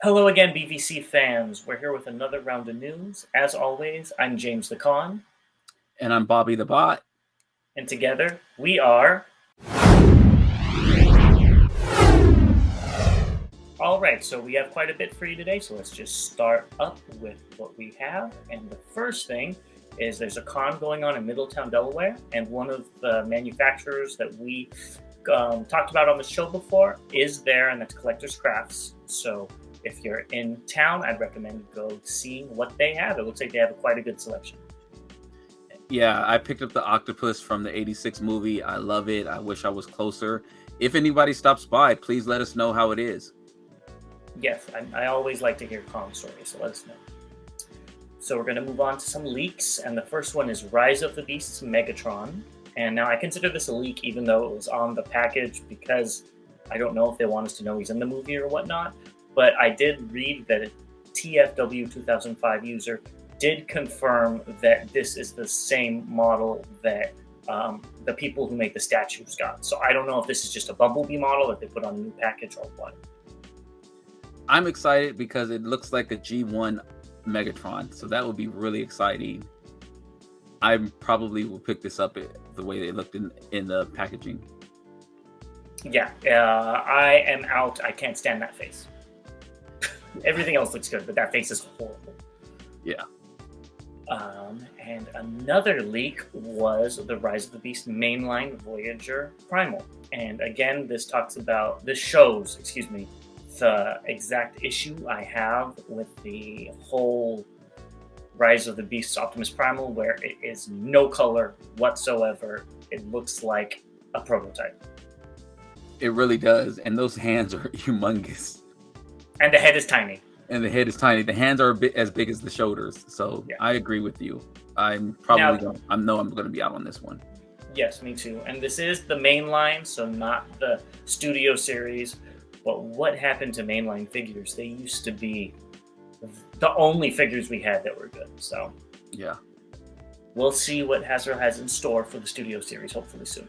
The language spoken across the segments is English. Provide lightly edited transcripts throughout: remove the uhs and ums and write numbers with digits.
Hello again, BVC fans. We're here with another round of news. As always, I'm James the Con, And I'm Bobby the Bot. and together we are. All right, so we have quite a bit for you today, so let's just start up with what we have. And the first thing is there's a con going on in Middletown, Delaware, and one of the manufacturers that we talked about on the show before is there, and that's Collector's Crafts. So if you're in town, I'd recommend go seeing what they have. It looks like they have quite a good selection. Yeah, I picked up the octopus from the 86 movie. I love it. I wish I was closer. If anybody stops by, please let us know how it is. Yes, I always like to hear con stories, so let us know. So we're going to move on to some leaks, and the first one is Rise of the Beasts Megatron. And now I consider this a leak, even though it was on the package, because I don't know if they want us to know he's in the movie or whatnot. But I did read that a TFW 2005 user did confirm that this is the same model that the people who make the statues got. So I don't know if this is just a Bumblebee model that they put on a new package or what. I'm excited because it looks like a G1 Megatron, so that would be really exciting. I probably will pick this up the way they looked in the packaging. Yeah, I am out. I can't stand that face. Everything else looks good, but that face is horrible. Yeah. And another leak was the Rise of the Beast mainline Voyager Primal. And again, this shows, the exact issue I have with the whole Rise of the Beast Optimus Primal, where it is no color whatsoever. It looks like a prototype. It really does. And those hands are humongous. And the head is tiny. The hands are a bit as big as the shoulders. So yeah. I agree with you. I'm going to be out on this one. Yes, me too. And this is the mainline, so not the Studio Series. But what happened to mainline figures? They used to be the only figures we had that were good. So yeah, we'll see what Hasbro has in store for the Studio Series, hopefully soon.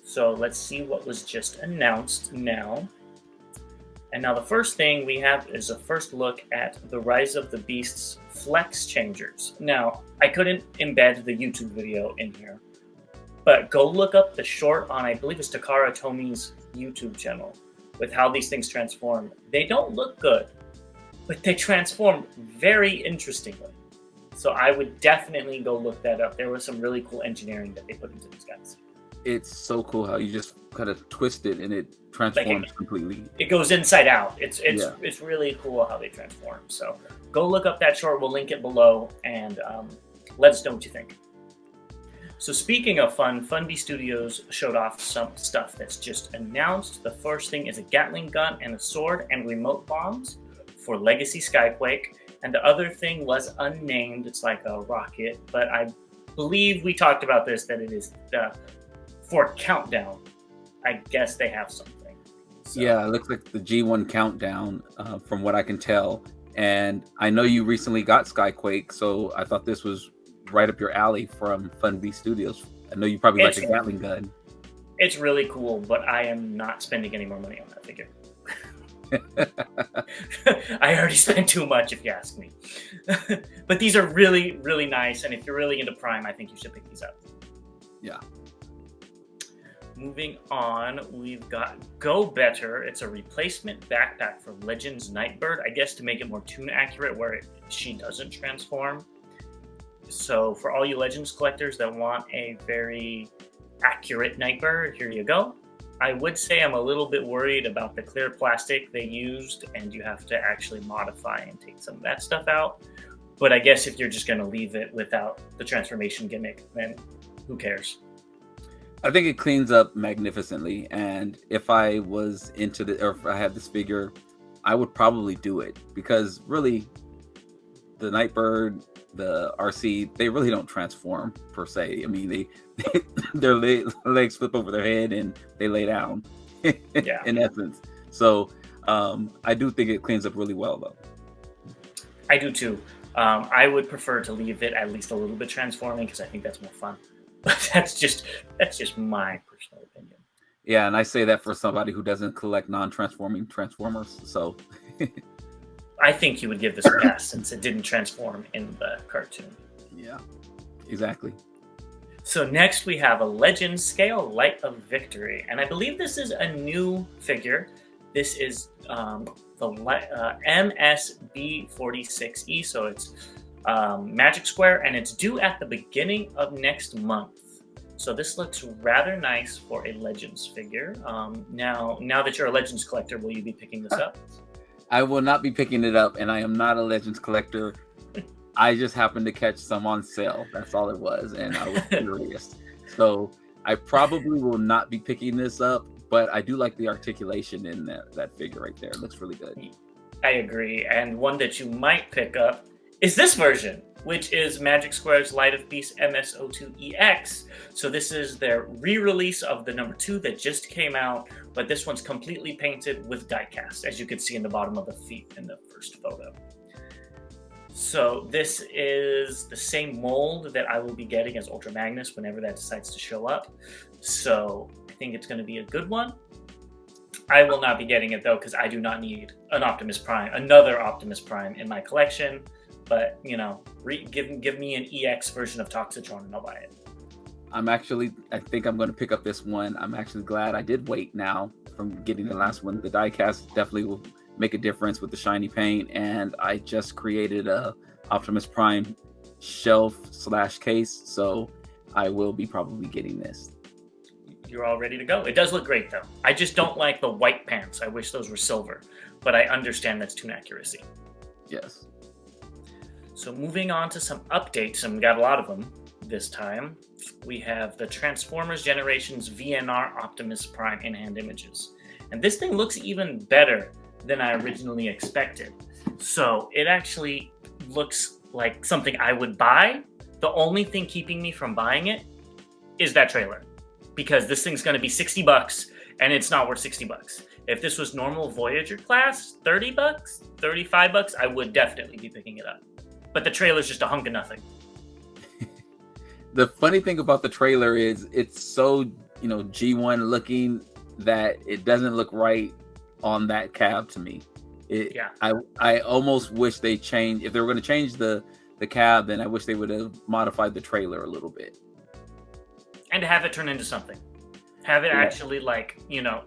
So let's see what was just announced now. And now the first thing we have is a first look at the Rise of the Beasts Flex Changers. Now, I couldn't embed the YouTube video in here, but go look up the short on, I believe it's Takara Tomi's YouTube channel, with how these things transform. They don't look good, but they transform very interestingly. So I would definitely go look that up. There was some really cool engineering that they put into these guys. It's so cool how you just kind of twist it and it transforms completely. It goes inside out. It's really cool how they transform. So go look up that short. We'll link it below, and let us know what you think. So speaking of fun, Funby Studios showed off some stuff that's just announced. The first thing is a Gatling gun and a sword and remote bombs for Legacy Skyquake. And the other thing was unnamed. It's like a rocket, but I believe we talked about this, that it is for Countdown. I guess they have something. So. Yeah, it looks like the G1 Countdown from what I can tell. And I know you recently got Skyquake, so I thought this was right up your alley from Funby Studios. I know you probably like the Gatling gun. It's really cool, but I am not spending any more money on that figure. I already spent too much, if you ask me. But these are really, really nice, and if you're really into Prime, I think you should pick these up. Yeah. Moving on, we've got Go Better. It's a replacement backpack for Legends Nightbird, I guess to make it more tune accurate, where she doesn't transform. So for all you Legends collectors that want a very accurate Nightbird, here you go. I would say I'm a little bit worried about the clear plastic they used, and you have to actually modify and take some of that stuff out. But I guess if you're just going to leave it without the transformation gimmick, then who cares? I think it cleans up magnificently, and if I was into or if I had this figure, I would probably do it, because really, the Nightbird, the RC, they really don't transform per se. I mean, their legs flip over their head and they lay down. Yeah. In essence. So I do think it cleans up really well, though. I do too. I would prefer to leave it at least a little bit transforming, because I think that's more fun. But that's just my personal opinion. Yeah, and I say that for somebody who doesn't collect non-transforming Transformers. So, I think you would give this a pass since it didn't transform in the cartoon. yeah, exactly. So next we have a Legend Scale Light of Victory, and I believe this is a new figure. This is the MSB46E, so it's Magic Square, and it's due at the beginning of next month. So this looks rather nice for a Legends figure. Now that you're a Legends collector, will you be picking this up? I will not be picking it up, and I am not a Legends collector. I just happened to catch some on sale. That's all it was, and I was curious. So I probably will not be picking this up, but I do like the articulation in that figure right there. It looks really good. I agree. And one that you might pick up is this version, which is Magic Square's Light of Beast MS02EX. So this is their re-release of the number 2 that just came out, but this one's completely painted with diecast, as you can see in the bottom of the feet in the first photo. So this is the same mold that I will be getting as Ultra Magnus whenever that decides to show up. So I think it's going to be a good one. I will not be getting it though, because I do not need an Optimus Prime, another Optimus Prime in my collection. But you know, give me an EX version of Toxitron and I'll buy it. I think I'm going to pick up this one. I'm actually glad I did wait now from getting the last one. The diecast definitely will make a difference with the shiny paint, and I just created a Optimus Prime shelf/case, so I will be probably getting this. You're all ready to go. It does look great though. I just don't like the white pants. I wish those were silver, but I understand that's tune accuracy. Yes. So moving on to some updates, and we got a lot of them this time. We have the Transformers Generations VNR Optimus Prime in-hand images. And this thing looks even better than I originally expected. So it actually looks like something I would buy. The only thing keeping me from buying it is that trailer, because this thing's going to be $60 and it's not worth $60. If this was normal Voyager class, $30, $35, I would definitely be picking it up. But the trailer's just a hunk of nothing. The funny thing about the trailer is it's so, G1 looking that it doesn't look right on that cab to me. Yeah. I almost wish they changed. If they were going to change the cab, then I wish they would have modified the trailer a little bit. And have it turn into something. Have it actually,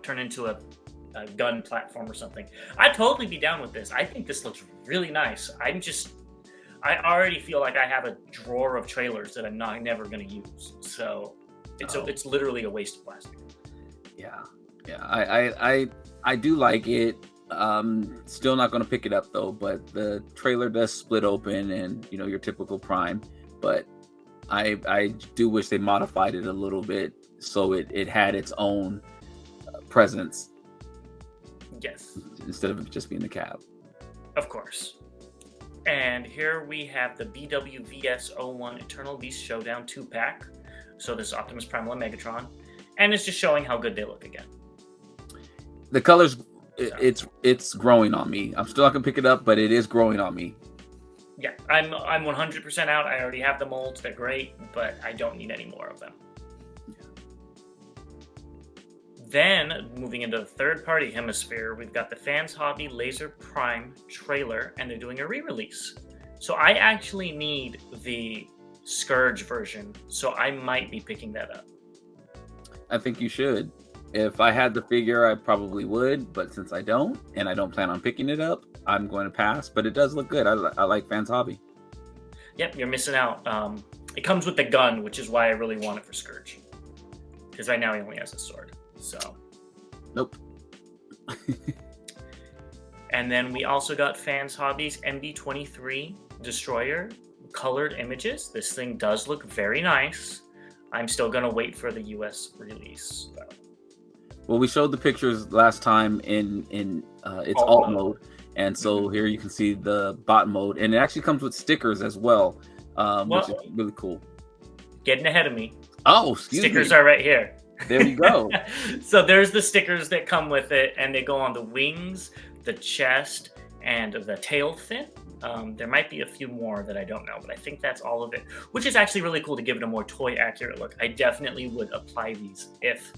turn into a gun platform or something. I'd totally be down with this. I think this looks really nice. I already feel like I have a drawer of trailers that I'm never going to use. So it's literally a waste of plastic. Yeah. I do like it. Still not going to pick it up though, but the trailer does split open and your typical Prime, but I do wish they modified it a little bit so it had its own presence. Yes. Instead of just being the cab. Of course. And here we have the BWVS01 Eternal Beast Showdown 2-pack. So this is Optimus Primal and Megatron. And it's just showing how good they look again. The colors, it's growing on me. I'm still not going to pick it up, but it is growing on me. Yeah, I'm 100% out. I already have the molds. They're great, but I don't need any more of them. Then, moving into the third-party hemisphere, we've got the Fans Hobby Laser Prime trailer, and they're doing a re-release. So I actually need the Scourge version, so I might be picking that up. I think you should. If I had the figure, I probably would, but since I don't, and I don't plan on picking it up, I'm going to pass, but it does look good. I like Fans Hobby. Yep, you're missing out. It comes with the gun, which is why I really want it for Scourge. Because right now he only has a sword. So, nope. And then we also got Fans Hobbies MB23 Destroyer colored images. This thing does look very nice. I'm still gonna wait for the US release though. Well, we showed the pictures last time in its alt mode, and so here you can see the bot mode, and it actually comes with stickers as well, which is really cool. Getting ahead of me. Oh, excuse me. Stickers are right here. There you go. So there's the stickers that come with it, and they go on the wings, the chest, and the tail fin. There might be a few more that I don't know, but I think that's all of it, which is actually really cool to give it a more toy accurate look. I definitely would apply these if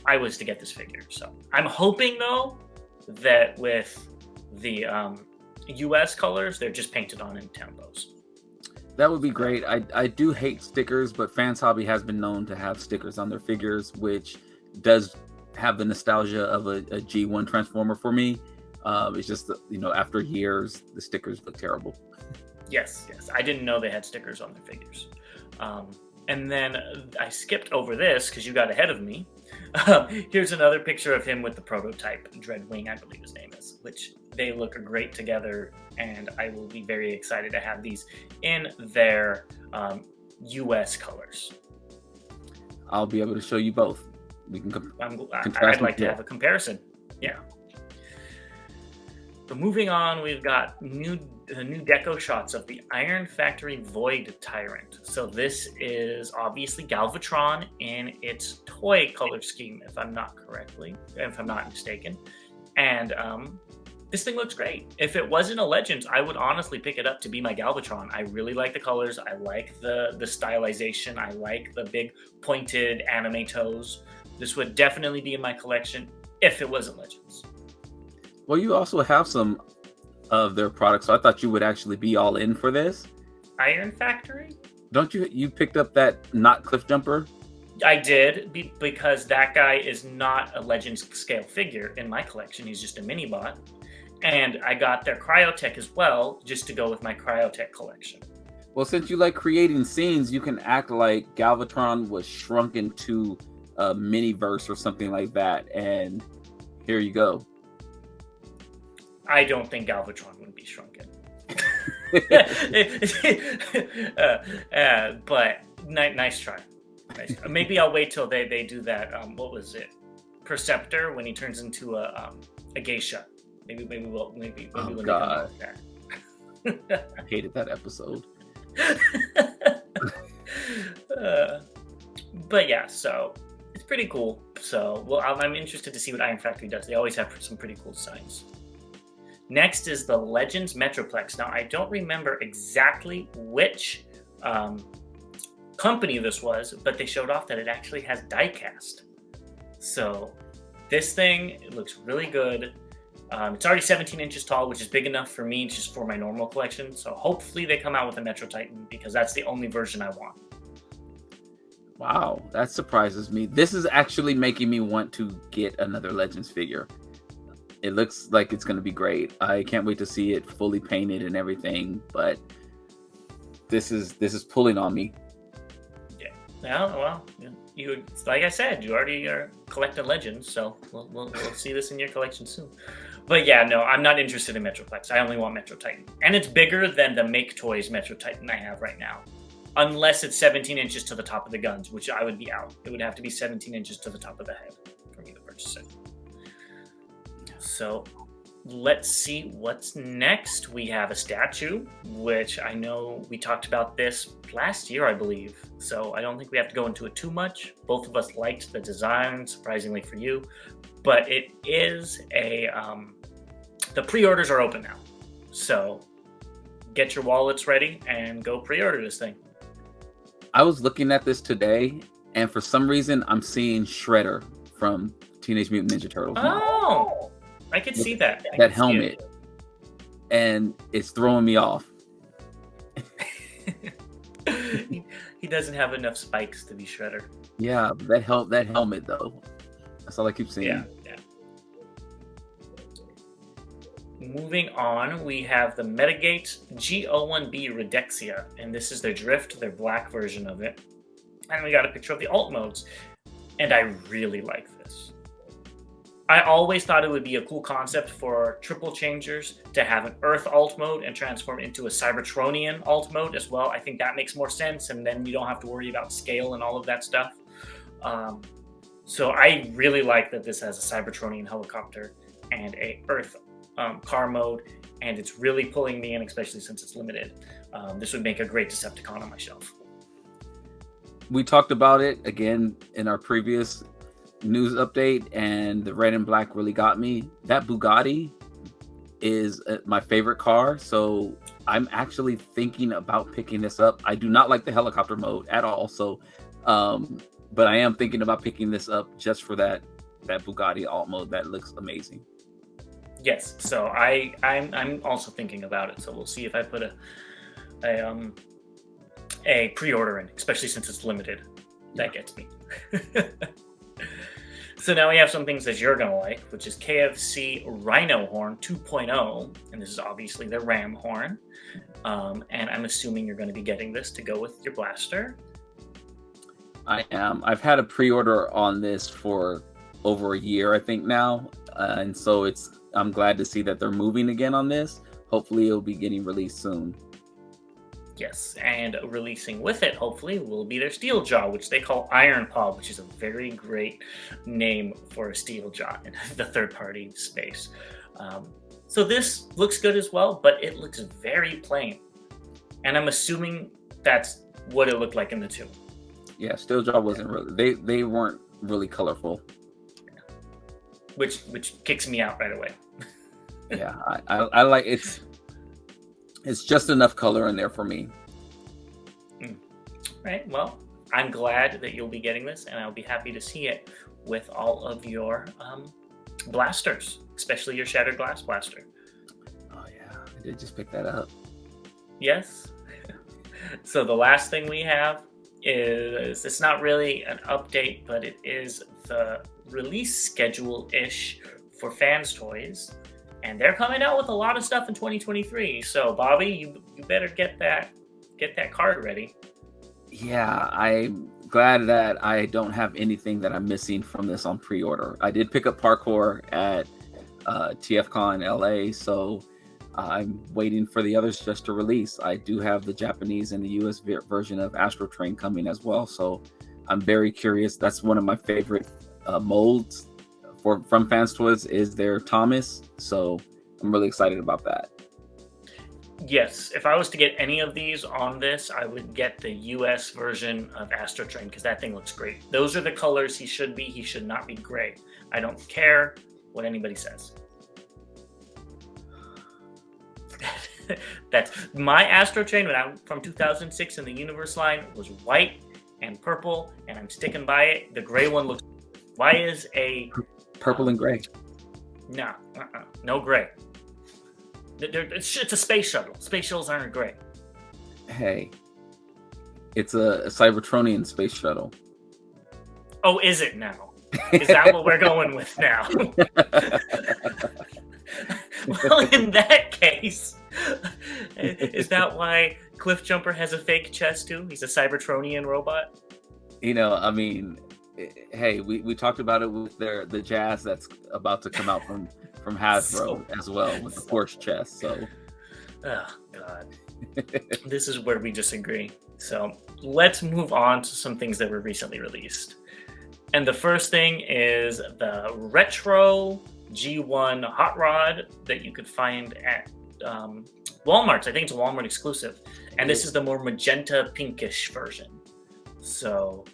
I was to get this figure. So I'm hoping though that with the US colors, they're just painted on in tempos. That would be great. I do hate stickers, but Fans Hobby has been known to have stickers on their figures, which does have the nostalgia of a G1 Transformer for me. It's just that, after years, the stickers look terrible. Yes. I didn't know they had stickers on their figures. And then I skipped over this because you got ahead of me. Here's another picture of him with the prototype, Dreadwing, I believe his name is, which they look great together. And I will be very excited to have these in their US colors. I'll be able to show you both. We can I'd like to have a comparison. Yeah. But moving on, we've got new deco shots of the Iron Factory Void Tyrant. So this is obviously Galvatron in its toy color scheme, if I'm not mistaken. And this thing looks great. If it wasn't a Legends, I would honestly pick it up to be my Galvatron. I really like the colors. I like the stylization. I like the big pointed anime toes. This would definitely be in my collection if it wasn't Legends. Well, you also have some of their products, so I thought you would actually be all in for this. Iron Factory? Don't you picked up that not Cliff Jumper? I did, because that guy is not a Legends scale figure in my collection. He's just a mini bot. And I got their Cryotech as well, just to go with my Cryotech collection. Well, since you like creating scenes, you can act like Galvatron was shrunk into a mini-verse or something like that, and here you go. I don't think Galvatron would be shrunken. But nice try. Maybe I'll wait till they do that. What was it? Perceptor, when he turns into a geisha. Maybe we'll when they come out with that. I hated that episode. But yeah, so it's pretty cool. So I'm interested to see what Iron Factory does. They always have some pretty cool designs. Next is the Legends Metroplex. Now, I don't remember exactly which company this was, but they showed off that it actually has diecast. So this thing, it looks really good. It's already 17 inches tall, which is big enough for me just for my normal collection. So hopefully they come out with a Metro Titan, because that's the only version I want. Wow, that surprises me. This is actually making me want to get another Legends figure. It looks like it's going to be great. I can't wait to see it fully painted and everything, but this is pulling on me. Yeah, well, you like I said, you already are collecting Legends, so we'll see this in your collection soon. But yeah, no, I'm not interested in Metroplex. I only want Metro Titan, and it's bigger than the Make Toys Metro Titan I have right now, unless it's 17 inches to the top of the guns, which I would be out. It would have to be 17 inches to the top of the head for me to purchase it. So let's see what's next. We have a statue, which I know we talked about this last year, I believe. So I don't think we have to go into it too much. Both of us liked the design, surprisingly for you. But it is the pre-orders are open now. So get your wallets ready and go pre-order this thing. I was looking at this today, and for some reason, I'm seeing Shredder from Teenage Mutant Ninja Turtles. Oh! I could see that. That helmet. And it's throwing me off. He doesn't have enough spikes to be Shredder. Yeah, that helmet though. That's all I keep seeing. Yeah. Moving on, we have the Metagate G01B Redexia, and this is their Drift, their black version of it. And we got a picture of the alt modes, and I really like this. I always thought it would be a cool concept for triple changers to have an Earth alt mode and transform into a Cybertronian alt mode as well. I think that makes more sense, and then you don't have to worry about scale and all of that stuff. So I really like that this has a Cybertronian helicopter and a Earth car mode, and it's really pulling me in, especially since it's limited. This would make a great Decepticon on my shelf. We talked about it again in our previous news update, and the red and black really got me. That Bugatti is my favorite car, so I'm actually thinking about picking this up. I do not like the helicopter mode at all, so but I am thinking about picking this up just for that that Bugatti alt mode that looks amazing. Yes, so I'm also thinking about it. So we'll see if I put a pre-order in, especially since it's limited. That gets me. So now we have some things that you're gonna like, which is KFC Rhino Horn 2.0, and this is obviously the Ram horn. And I'm assuming you're going to be getting this to go with your blaster. I am. I've had a pre-order on this for over a year, I think now, and so I'm glad to see that they're moving again on this. Hopefully, it'll be getting released soon. Yes, and releasing with it, hopefully, will be their Steel Jaw, which they call Iron Paw, which is a very great name for a Steel Jaw in the third-party space. So this looks good as well, but it looks very plain. And I'm assuming that's what it looked like in the 2. Yeah, Steel Jaw wasn't really, they weren't really colorful. Which kicks me out right away. Yeah, I like it's just enough color in there for me. Right, well, I'm glad that you'll be getting this, and I'll be happy to see it with all of your blasters, especially your Shattered Glass Blaster. Oh yeah, I did just pick that up. Yes. So the last thing we have is, it's not really an update, but it is the release schedule-ish for Fans Toys. And they're coming out with a lot of stuff in 2023. So Bobby, you better get that card ready. Yeah, I'm glad that I don't have anything that I'm missing from this on pre-order. I did pick up Parkour at TFCon LA, so I'm waiting for the others just to release. I do have the Japanese and the US version of Astro Train coming as well, so I'm very curious. That's one of my favorite molds from Fans Toys is their Thomas, so I'm really excited about that. Yes, if I was to get any of these on this, I would get the US version of Astro Train because that thing looks great. Those are the colors he should be. He should not be gray. I don't care what anybody says. That's my Astro Train when I'm from 2006 in the Universe line was white and purple, and I'm sticking by it. The gray one looks. Why is a purple and gray? No, no gray. It's a space shuttle. Space shuttles aren't gray. Hey, it's a Cybertronian space shuttle. Oh, is it now? Is that what we're going with now? Well, in that case, is that why Cliff Jumper has a fake chest too? He's a Cybertronian robot? You know, I mean, hey, we talked about it with the Jazz that's about to come out from Hasbro as well with the Porsche chest. So, oh God, this is where we disagree. So let's move on to some things that were recently released. And the first thing is the Retro G1 Hot Rod that you could find at Walmart's. I think it's a Walmart exclusive. And this is the more magenta pinkish version. So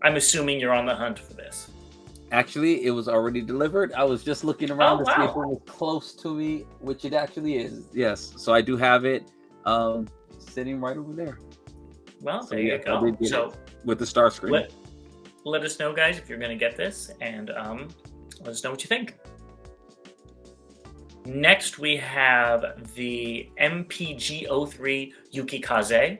I'm assuming you're on the hunt for this. Actually, it was already delivered. I was just looking around to see if it was close to me, which it actually is. Yes. So I do have it sitting right over there. Well, so there you go. So with the star screen. Let us know, guys, if you're going to get this, and let us know what you think. Next, we have the MPG03 Yukikaze,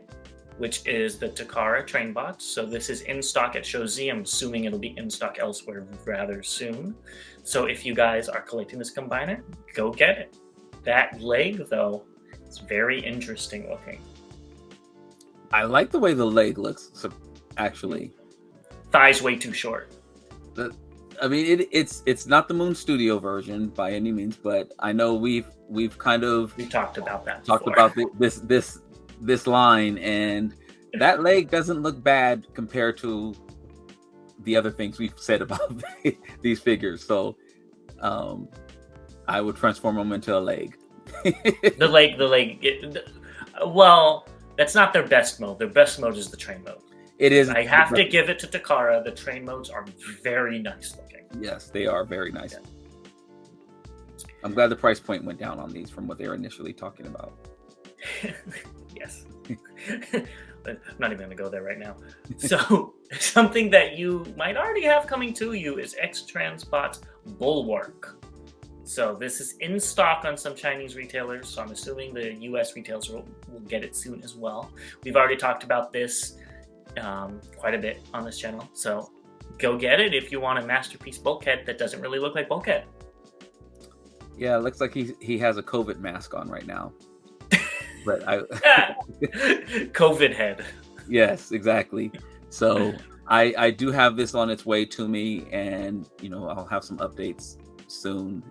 which is the Takara train bot. So this is in stock at Shozi. I'm assuming it'll be in stock elsewhere rather soon. So if you guys are collecting this combiner, go get it. That leg, though, is very interesting looking. I like the way the leg looks, so actually. Thighs way too short. I mean, it's not the Moon Studio version by any means, but I know we've talked about that. Talked about this line, and that leg doesn't look bad compared to the other things we've said about these figures. So, I would transform them into a leg. The leg. Well, that's not their best mode. Their best mode is the train mode. It is. I have to give it to Takara. The train modes are very nice looking. Yes, they are very nice. Yeah. I'm glad the price point went down on these from what they were initially talking about. Yes. but I'm not even going to go there right now. So something that you might already have coming to you is X-Transbot's Bulwark. So this is in stock on some Chinese retailers, so I'm assuming the US retailers will get it soon as well. We've already talked about this quite a bit on this channel, so go get it if you want a masterpiece bulkhead that doesn't really look like bulkhead. Yeah, it looks like he has a COVID mask on right now. But COVID head. Yes, exactly. So I do have this on its way to me, and I'll have some updates soon.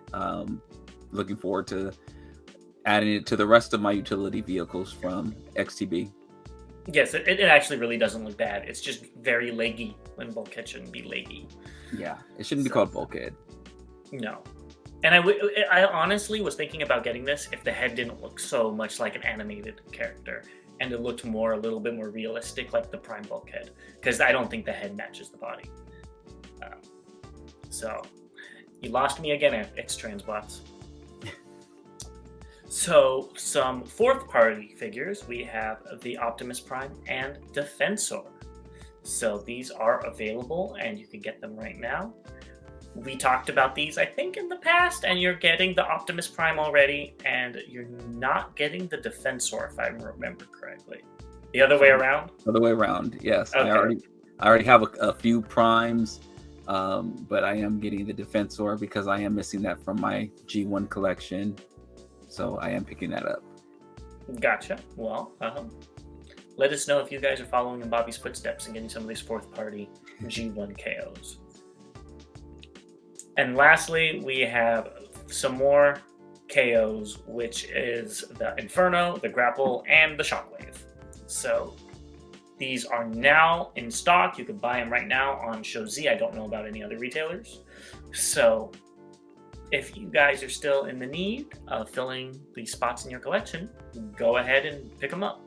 Looking forward to adding it to the rest of my utility vehicles from XTB. Yes, it actually really doesn't look bad. It's just very leggy when bulkhead shouldn't be leggy. Yeah, it shouldn't be called bulkhead. No. And I honestly was thinking about getting this if the head didn't look so much like an animated character and it looked a little bit more realistic like the Prime bulkhead, because I don't think the head matches the body. So you lost me again, X-Transbots. So some fourth party figures, we have the Optimus Prime and Defensor. So these are available and you can get them right now. We talked about these, I think, in the past, and you're getting the Optimus Prime already, and you're not getting the Defensor, if I remember correctly. The other way around? Other way around, yes. Okay. I already have a few Primes, but I am getting the Defensor because I am missing that from my G1 collection. So I am picking that up. Gotcha. Well, let us know if you guys are following in Bobby's footsteps and getting some of these fourth party G1 KOs. And lastly, we have some more KOs, which is the Inferno, the Grapple, and the Shockwave. So these are now in stock. You can buy them right now on ShowZ. I don't know about any other retailers. So if you guys are still in the need of filling these spots in your collection, go ahead and pick them up.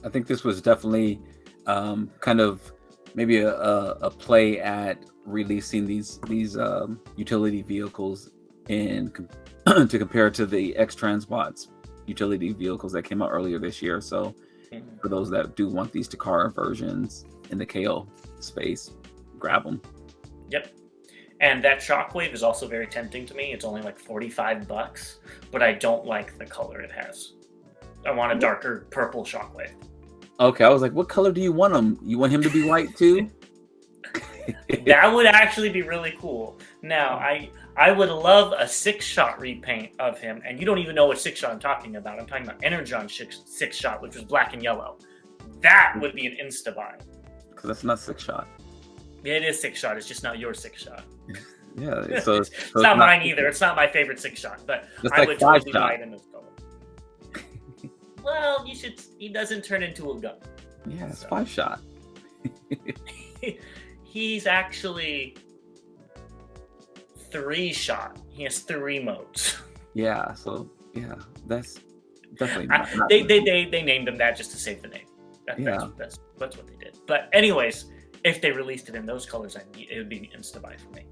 I think this was definitely kind of maybe a play at releasing these utility vehicles to compare to the X-Transbots utility vehicles that came out earlier this year. So for those that do want these Takara versions in the KO space, grab them. Yep. And that Shockwave is also very tempting to me. It's only like $45, but I don't like the color it has. I want a darker purple Shockwave. Okay, I was like, what color do you want him? You want him to be white too? That would actually be really cool. Now, I would love a 6-shot repaint of him, and you don't even know what 6-shot I'm talking about. I'm talking about Energon 6-shot, which was black and yellow. That would be an insta-buy. Because that's not 6-shot. Yeah, it is 6-shot. It's just not your 6-shot. Yeah, so it's not mine either. It's not my favorite 6-shot, but I would totally buy it in this color. Well, he doesn't turn into a gun. Yeah, it's 5-shot. He's actually 3-shot. He has 3 modes. Yeah, so yeah, that's definitely not they named him that just to save the name. That's what they did. But anyways, if they released it in those colors, it would be insta-buy for me.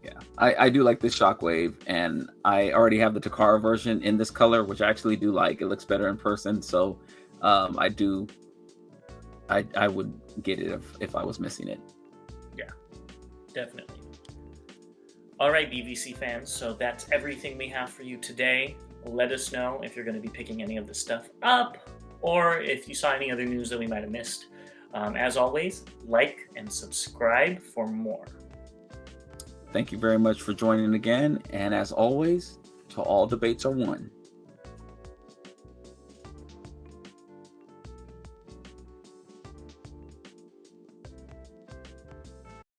Yeah, I do like this Shockwave, and I already have the Takara version in this color, which I actually do like. It looks better in person, so I would get it if I was missing it. Yeah, definitely. All right, BVC fans, so that's everything we have for you today. Let us know if you're going to be picking any of this stuff up, or if you saw any other news that we might have missed. As always, like and subscribe for more. Thank you very much for joining again, and as always, to all debates are won.